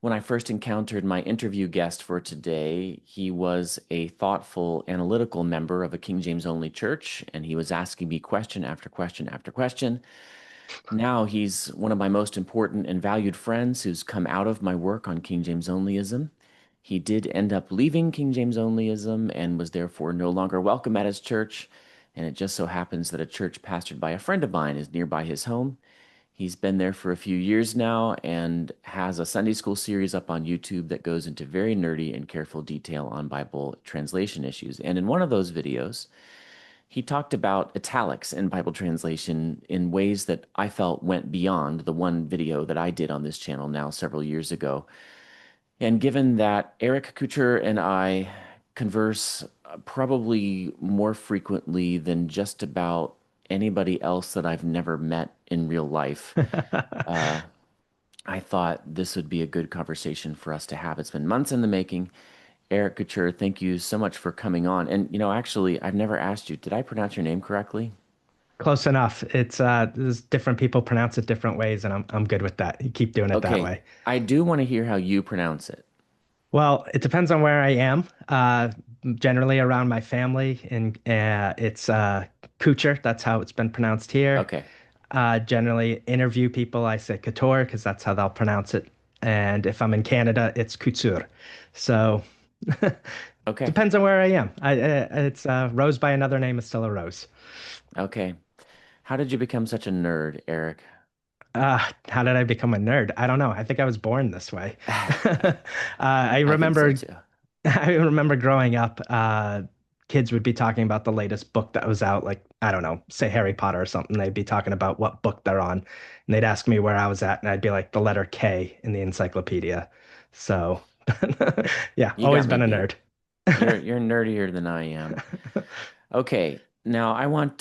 When I first encountered my interview guest for today, he was a thoughtful, analytical member of a King James only church, and he was asking me question after question after question. Now he's one of my most important and valued friends who's come out of my work on King James onlyism. He did end up leaving King James onlyism and was therefore no longer welcome at his church. And it just so happens that a church pastored by a friend of mine is nearby his home. He's been there for a few years now and has a Sunday school series up on YouTube that goes into very nerdy and careful detail on Bible translation issues. And in one of those videos, he talked about italics in Bible translation in ways that I felt went beyond the one video that I did on this channel now several years ago. And given that Eric Kucher and I converse probably more frequently than just about anybody else that I've never met in real life, uh, I thought this would be a good conversation for us to have. It's been months in the making. Eric Couture, thank you so much for coming on. And, actually, I've never asked you, did I pronounce your name correctly? Close enough. It's there's different people pronounce it different ways, and I'm good with that. You keep doing it that Okay, way. I do want to hear how you pronounce it. Well, it depends on where I am. Generally around my family, and it's Kucher. That's how it's been pronounced here. Okay, Generally, interview people, I say Couture because that's how they'll pronounce it. And if I'm in Canada, it's Couture. So okay, depends on where I am. It's Rose by another name is still a rose. okay. How did you become such a nerd, Eric? How did I become a nerd? I don't know. I think I was born this way. I I think so remember, too. I remember growing up, kids would be talking about the latest book that was out, like, I don't know, say Harry Potter or something. They'd be talking about what book they're on, and they'd ask me where I was at, and I'd be like the letter K in the encyclopedia. So, yeah, You always got me been a beat. nerd. You're nerdier than I am. Okay, now I want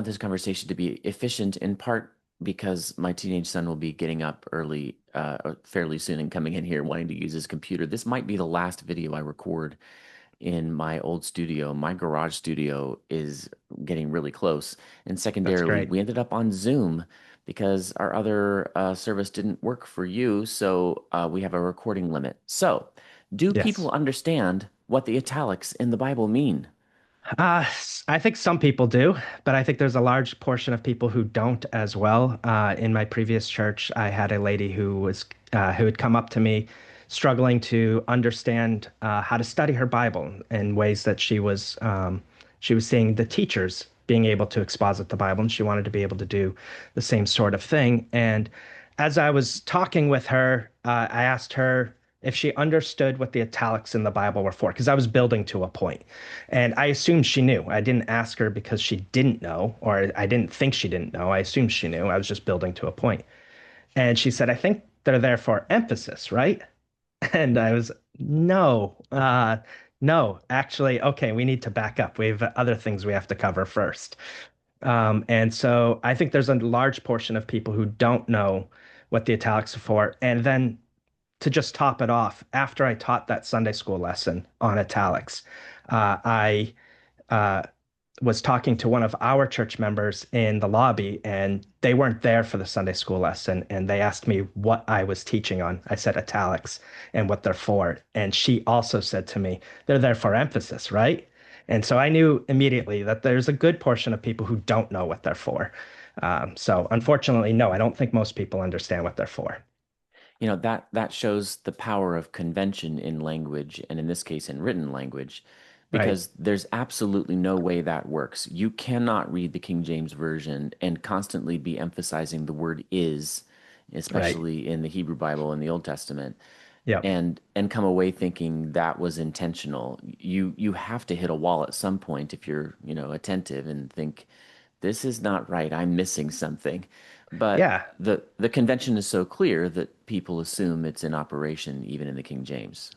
this conversation to be efficient in part because my teenage son will be getting up early, or fairly soon and coming in here wanting to use his computer. This might be the last video I record in my old studio. My garage studio is getting really close. And That's secondarily, great. we ended up on Zoom because our other service didn't work for you. So we have a recording limit. So, do people Yes. understand what the italics in the Bible mean? I think some people do, but I think there's a large portion of people who don't as well. In my previous church, I had a lady who had come up to me, struggling to understand how to study her Bible in ways that she was seeing the teachers being able to exposit the Bible, and she wanted to be able to do the same sort of thing. And as I was talking with her, I asked her if she understood what the italics in the Bible were for, because I was building to a point. And I assumed she knew. I didn't ask her because she didn't know, or I didn't think she didn't know. I assumed she knew. I was just building to a point. And she said, I think they're there for emphasis, right? And I was, no, no, actually, okay, we need to back up. We have other things we have to cover first. And so I think there's a large portion of people who don't know what the italics are for. And then to just top it off, after I taught that Sunday school lesson on italics, I uh, was talking to one of our church members in the lobby, and they weren't there for the Sunday school lesson. And they asked me what I was teaching on. I said italics and what they're for. And she also said to me, they're there for emphasis, right? And so I knew immediately that there's a good portion of people who don't know what they're for. So unfortunately, no, I don't think most people understand what they're for. That shows the power of convention in language, and in this case in written language, Right, because there's absolutely no way that works. You cannot read the King James version and constantly be emphasizing the word is, right. especially in the Hebrew Bible and the Old Testament, Yeah. and come away thinking that was intentional. You have to hit a wall at some point if you're, attentive and think this is not right. I'm missing something. But Yeah. the convention is so clear that people assume it's in operation even in the King James.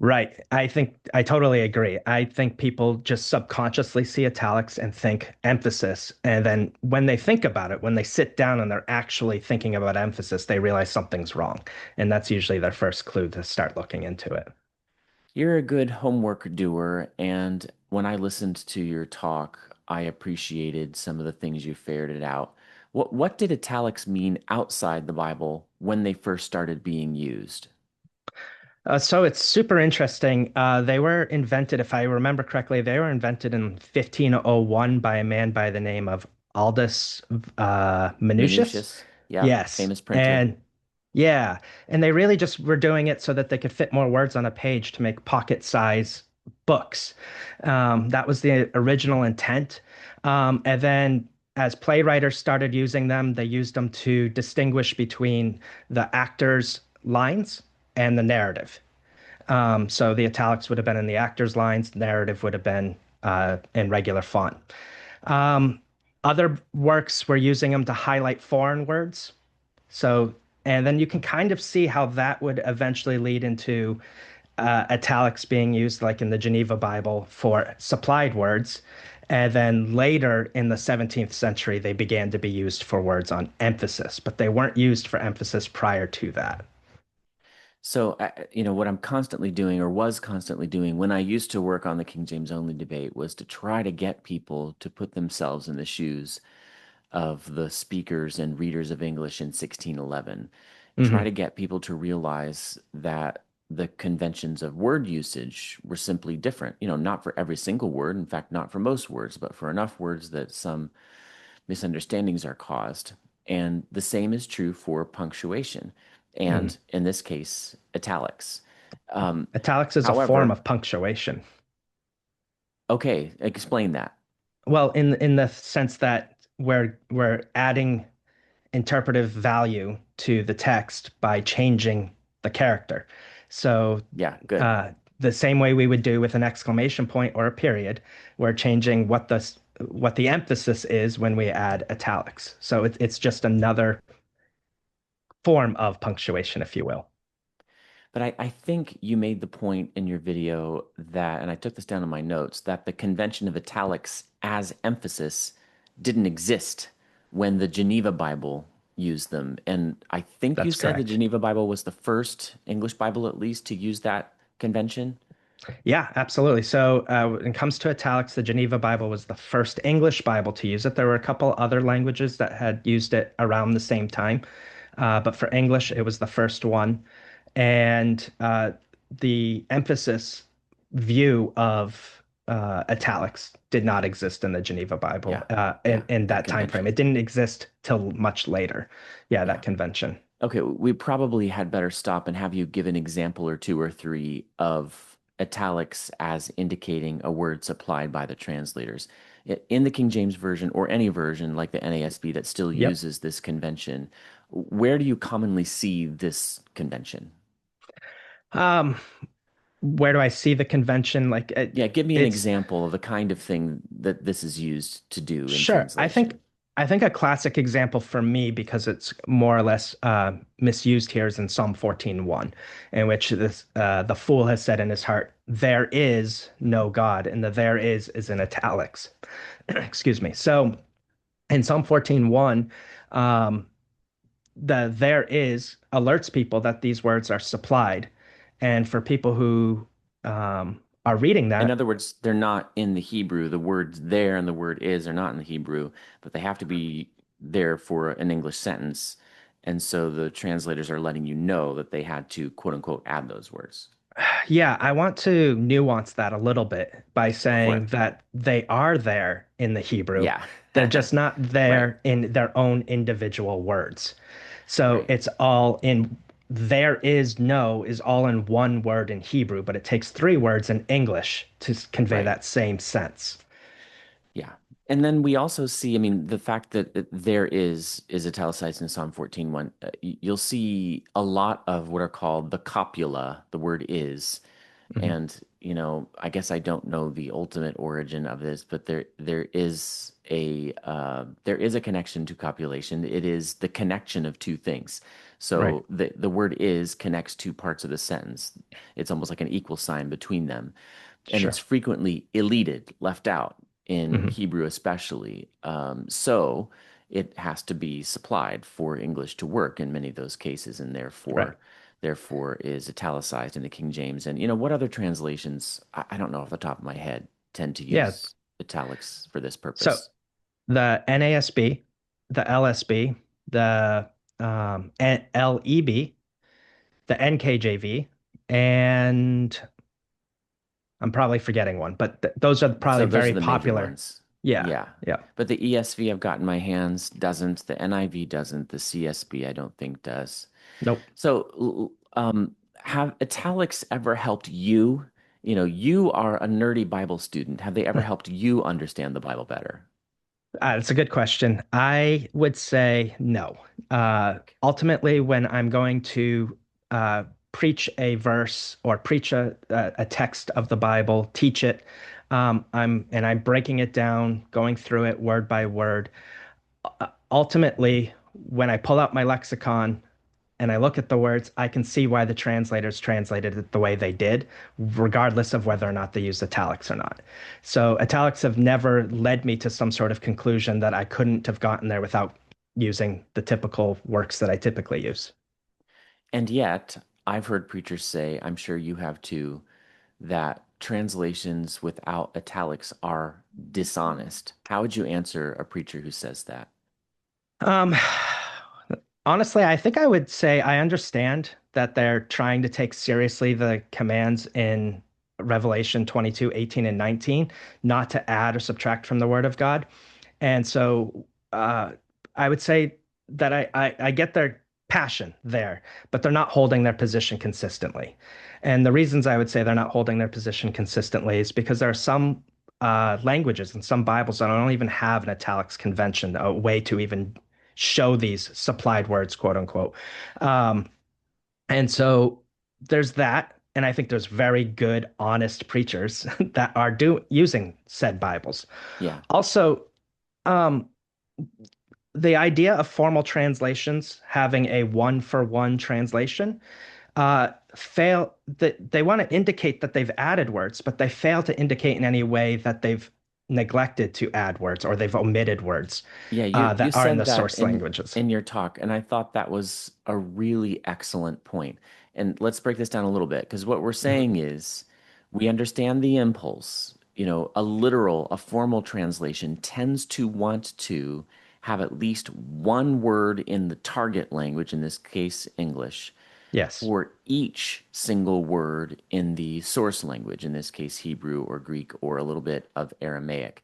Right. I think I totally agree. I think people just subconsciously see italics and think emphasis. And then when they think about it, when they sit down and they're actually thinking about emphasis, they realize something's wrong. And that's usually their first clue to start looking into it. You're a good homework doer, and when I listened to your talk, I appreciated some of the things you ferreted out. What did italics mean outside the Bible when they first started being used? So it's super interesting. They were invented, if I remember correctly, they were invented in 1501 by a man by the name of Aldus Manutius. Minucius, yeah, Yes. famous printer. And yeah, and they really just were doing it so that they could fit more words on a page to make pocket size books. That was the original intent. And then as playwriters started using them, they used them to distinguish between the actor's lines and the narrative. So the italics would have been in the actor's lines, narrative would have been in regular font. Um, Other works were using them to highlight foreign words. So, and then you can kind of see how that would eventually lead into italics being used, like in the Geneva Bible, for supplied words. And then later in the 17th century, they began to be used for words on emphasis, but they weren't used for emphasis prior to that. So, what I'm constantly doing or was constantly doing when I used to work on the King James only debate was to try to get people to put themselves in the shoes of the speakers and readers of English in 1611. Try Hmm. to get people to realize that the conventions of word usage were simply different. Not for every single word, in fact, not for most words, but for enough words that some misunderstandings are caused. And the same is true for punctuation, Hmm. and in this case, italics. Um, Italics is a form However, of punctuation. okay, explain that. Well, in the sense that we're adding interpretive value to the text by changing the character. So Yeah, good. uh, the same way we would do with an exclamation point or a period, we're changing what the emphasis is when we add italics. So it's just another form of punctuation, if you will. But I think you made the point in your video that, and I took this down in my notes, that the convention of italics as emphasis didn't exist when the Geneva Bible used them. And I think you That's said the correct. Geneva Bible was the first English Bible, at least, to use that convention. Yeah, absolutely. So when it comes to italics, the Geneva Bible was the first English Bible to use it. There were a couple other languages that had used it around the same time, but for English, it was the first one. And the emphasis view of italics did not exist in the Geneva Bible Yeah, yeah, in that that time frame. convention. It didn't exist till much later. Yeah, Yeah. that convention. Okay, we probably had better stop and have you give an example or two or three of italics as indicating a word supplied by the translators. In the King James Version or any version like the NASB that still Yep. uses this convention, where do you commonly see this convention? Um, where do I see the convention? Like Yeah, give me an it's example of the kind of thing that this is used to do in Sure. translation. I think a classic example for me, because it's more or less misused here, is in Psalm 14:1, in which the fool has said in his heart, "There is no God," and the "there is in italics. Excuse me. So in Psalm 14:1, um, the "there is" alerts people that these words are supplied, and for people who are reading In that. other words, they're not in the Hebrew. The words there and the word is are not in the Hebrew, but they have to be there for an English sentence. And so the translators are letting you know that they had to quote unquote add those words. Yeah, I want to nuance that a little bit by Go for saying it. that they are there in the Hebrew. Yeah. They're just not Right. there in their own individual words. So Right. it's all in there is no is all in one word in Hebrew, but it takes three words in English to convey Right. that same sense. Yeah. And then we also see, I mean, the fact that there is italicized in Psalm 14:1, you'll see a lot of what are called the copula, the word is. Mhm. And, I guess I don't know the ultimate origin of this, but there is a connection to copulation. It is the connection of two things. Right. So the word is connects two parts of the sentence. It's almost like an equal sign between them. And it's Sure. frequently deleted, left out in Hmm. Hebrew especially. So it has to be supplied for English to work in many of those cases, and Right. therefore is italicized in the King James. And what other translations, I don't know off the top of my head, tend to Yeah. use italics for this So purpose? the NASB. the LSB, the LEB, the NKJV, and I'm probably forgetting one, but th those are probably So those are very the major popular. ones. Yeah, Yeah. yeah. But the ESV I've got in my hands doesn't, the NIV doesn't, the CSB I don't think does. Nope. So, have italics ever helped you? You know, you are a nerdy Bible student. Have they ever helped you understand the Bible better? That's a good question. I would say no. Okay. Ultimately, when I'm going to preach a verse or preach a text of the Bible, teach it, I'm breaking it down, going through it word by word. Ultimately, when I pull out my lexicon and I look at the words, I can see why the translators translated it the way they did, regardless of whether or not they used italics or not. So italics have never led me to some sort of conclusion that I couldn't have gotten there without using the typical works that I typically use. And yet, I've heard preachers say, I'm sure you have too, that translations without italics are dishonest. How would you answer a preacher who says that? Um, Honestly, I think I would say I understand that they're trying to take seriously the commands in Revelation 22, 18, and 19, not to add or subtract from the word of God. And so I would say that I get their passion there, but they're not holding their position consistently. And the reasons I would say they're not holding their position consistently is because there are some languages and some Bibles that don't even have an italics convention, a way to even show these supplied words, quote unquote. Um, and so there's that. And I think there's very good, honest preachers that are using said Bibles. Yeah. Also, um, the idea of formal translations having a one for one translation fail that they want to indicate that they've added words, but they fail to indicate in any way that they've neglected to add words or they've omitted words Yeah, you that are in said the that source languages. in your talk, and I thought that was a really excellent point. And let's break this down a little bit, because what we're saying Mhm. is we understand the impulse. You know, a literal, a formal translation tends to want to have at least one word in the target language, in this case, English, Yes, for each single word in the source language, in this case, Hebrew or Greek or a little bit of Aramaic.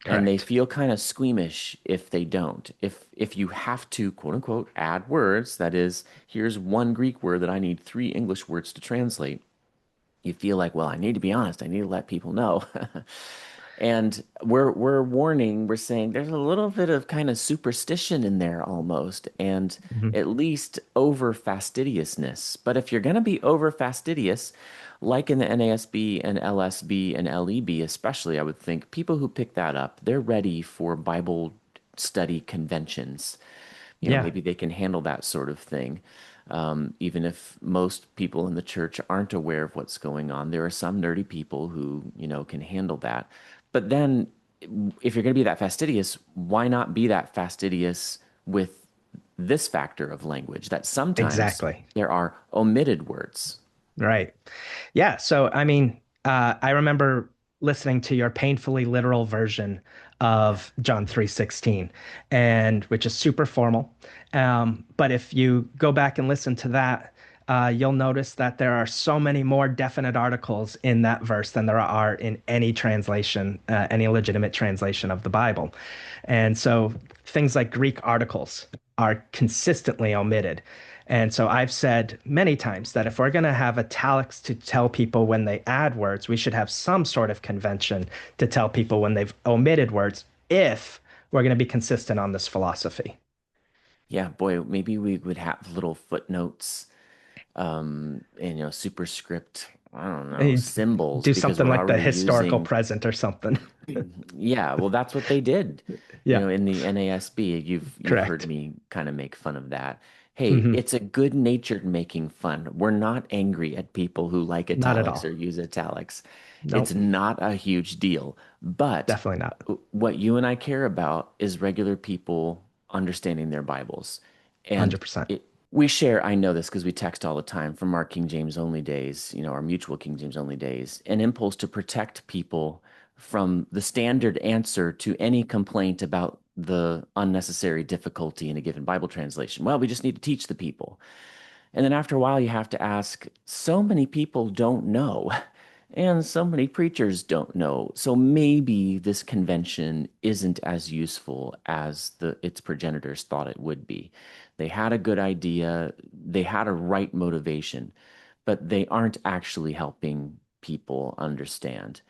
And they correct. feel kind of squeamish if they don't. If you have to, quote unquote, add words, that is, here's one Greek word that I need three English words to translate, you feel like, well, I need to be honest. I need to let people know. And we're warning, we're saying there's a little bit of kind of superstition in there almost, and Mhm. at least over fastidiousness. But if you're going to be over fastidious, like in the NASB and LSB and LEB especially, I would think people who pick that up, they're ready for Bible study conventions. You know, Yeah, maybe they can handle that sort of thing. Even if most people in the church aren't aware of what's going on, there are some nerdy people who, you know, can handle that. But then, if you're going to be that fastidious, why not be that fastidious with this factor of language that sometimes exactly. there are omitted words? Right. Yeah. So, I mean, I remember listening to your painfully literal version Yeah. of John 3:16, and which is super formal. But if you go back and listen to that, you'll notice that there are so many more definite articles in that verse than there are in any translation, any legitimate translation of the Bible. And so things like Greek articles are consistently omitted. And so I've said many times that if we're going to have italics to tell people when they add words, we should have some sort of convention to tell people when they've omitted words if we're going to be consistent on this philosophy. Yeah, boy, maybe we would have little footnotes, and, you know, superscript, I don't know, And symbols, do because something we're like the already historical using. present or something. Yeah, well, that's what they did. You Yeah, know, in the NASB, you've heard correct. me kind of make fun of that. Hey, Hmm. it's a good-natured making fun. We're not angry at people who like Not at italics all. or use italics. It's Nope, not a huge deal. But definitely not. what you and I care about is regular people understanding their Bibles. And 100%. we share, I know this because we text all the time from our King James only days, you know, our mutual King James only days, an impulse to protect people from the standard answer to any complaint about the unnecessary difficulty in a given Bible translation? Well, we just need to teach the people. And then after a while, you have to ask, so many people don't know, and so many preachers don't know. So maybe this convention isn't as useful as its progenitors thought it would be. They had a good idea, they had a right motivation, but they aren't actually helping people understand.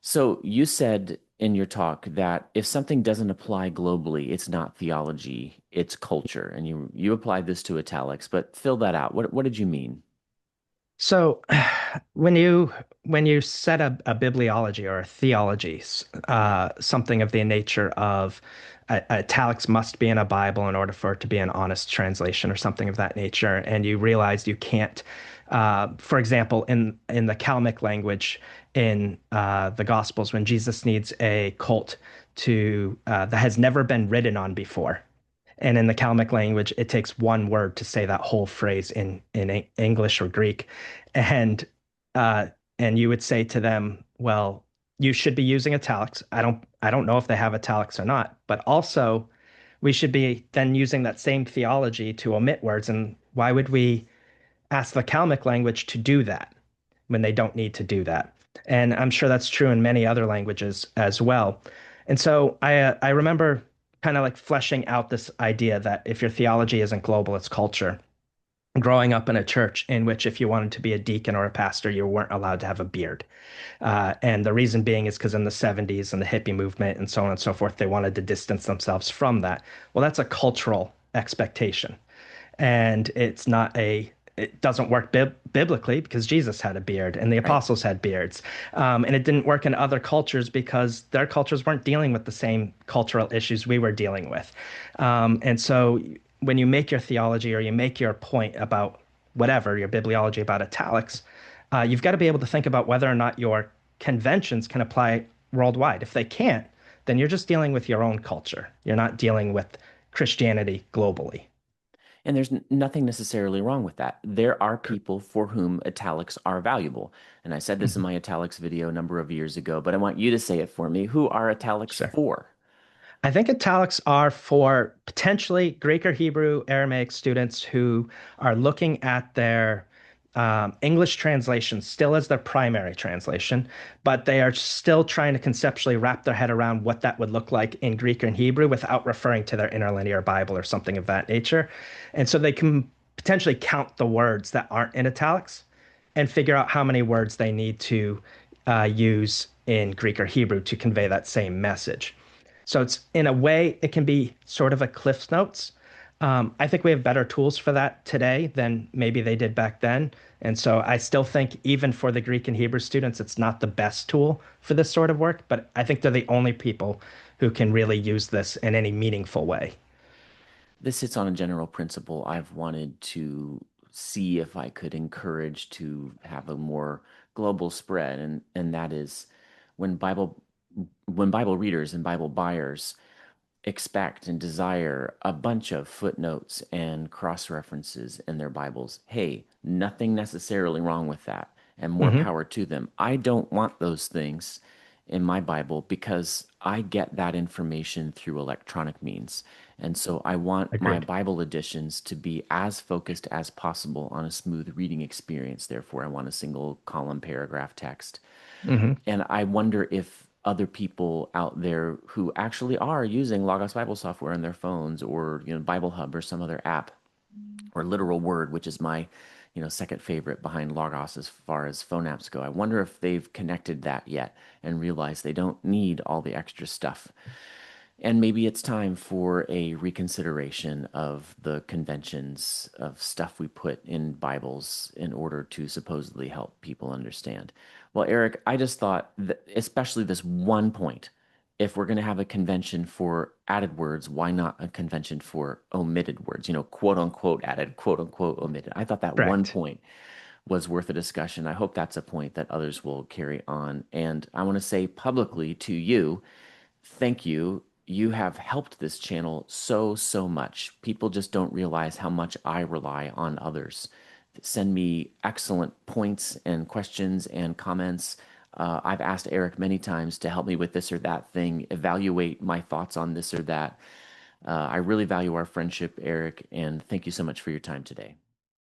So you said in your talk that if something doesn't apply globally, it's not theology, it's culture. And you applied this to italics, but fill that out. What did you mean? So when you set a bibliology or a theology, something of the nature of italics must be in a Bible in order for it to be an honest translation or something of that nature, and you realize you can't, for example, in the Calmic language in the Gospels, when Jesus needs a colt to that has never been ridden on before. And in the Calmic language, it takes one word to say that whole phrase in English or Greek, and uh, and you would say to them, well, you should be using italics. I don't know if they have italics or not, but also we should be then using that same theology to omit words. And why would we ask the Calmic language to do that when they don't need to do that? And I'm sure that's true in many other languages as well. And so I remember kind of like fleshing out this idea that if your theology isn't global, it's culture. Growing up in a church in which if you wanted to be a deacon or a pastor, you weren't allowed to have a beard. And the reason being is because in the 70s and the hippie movement and so on and so forth, they wanted to distance themselves from that. Well, that's a cultural expectation. And it doesn't work biblically because Jesus had a beard and the Right. apostles had beards. And it didn't work in other cultures because their cultures weren't dealing with the same cultural issues we were dealing with. And so when you make your theology or you make your point about whatever, your bibliology about italics, you've got to be able to think about whether or not your conventions can apply worldwide. If they can't, then you're just dealing with your own culture. You're not dealing with Christianity globally. And there's nothing necessarily wrong with that. There are people for whom italics are valuable. And I said this in Mhm. my italics video a number of years ago, but I want you to say it for me. Who are italics Sure. for? I think italics are for potentially Greek or Hebrew Aramaic students who are looking at their English translation still as their primary translation, but they are still trying to conceptually wrap their head around what that would look like in Greek and Hebrew without referring to their interlinear Bible or something of that nature. And so they can potentially count the words that aren't in italics and figure out how many words they need to use in Greek or Hebrew to convey that same message. So it's in a way, it can be sort of a Cliff's Notes. I think we have better tools for that today than maybe they did back then. And so I still think even for the Greek and Hebrew students, it's not the best tool for this sort of work, but I think they're the only people who can really use this in any meaningful way. This hits on a general principle I've wanted to see if I could encourage to have a more global spread, and that is when Bible when Bible readers and Bible buyers expect and desire a bunch of footnotes and cross references in their Bibles. Hey, nothing necessarily wrong with that, and more Hmm. power to them. I don't want those things in my Bible because I get that information through electronic means. And so I want my Agreed. Bible editions to be as focused as possible on a smooth reading experience. Therefore, I want a single column paragraph text. Hmm. And I wonder if other people out there who actually are using Logos Bible software on their phones or, Bible Hub or some other app or Literal Word, which is my, second favorite behind Logos as far as phone apps go. I wonder if they've connected that yet and realized they don't need all the extra stuff. And maybe it's time for a reconsideration of the conventions of stuff we put in Bibles in order to supposedly help people understand. Well, Eric, I just thought that especially this one point, if we're going to have a convention for added words, why not a convention for omitted words? Quote unquote added, quote unquote omitted. I thought that one Correct. point was worth a discussion. I hope that's a point that others will carry on. And I want to say publicly to you, thank you. You have helped this channel so, so much. People just don't realize how much I rely on others. Send me excellent points and questions and comments. I've asked Eric many times to help me with this or that thing, evaluate my thoughts on this or that. I really value our friendship, Eric, and thank you so much for your time today.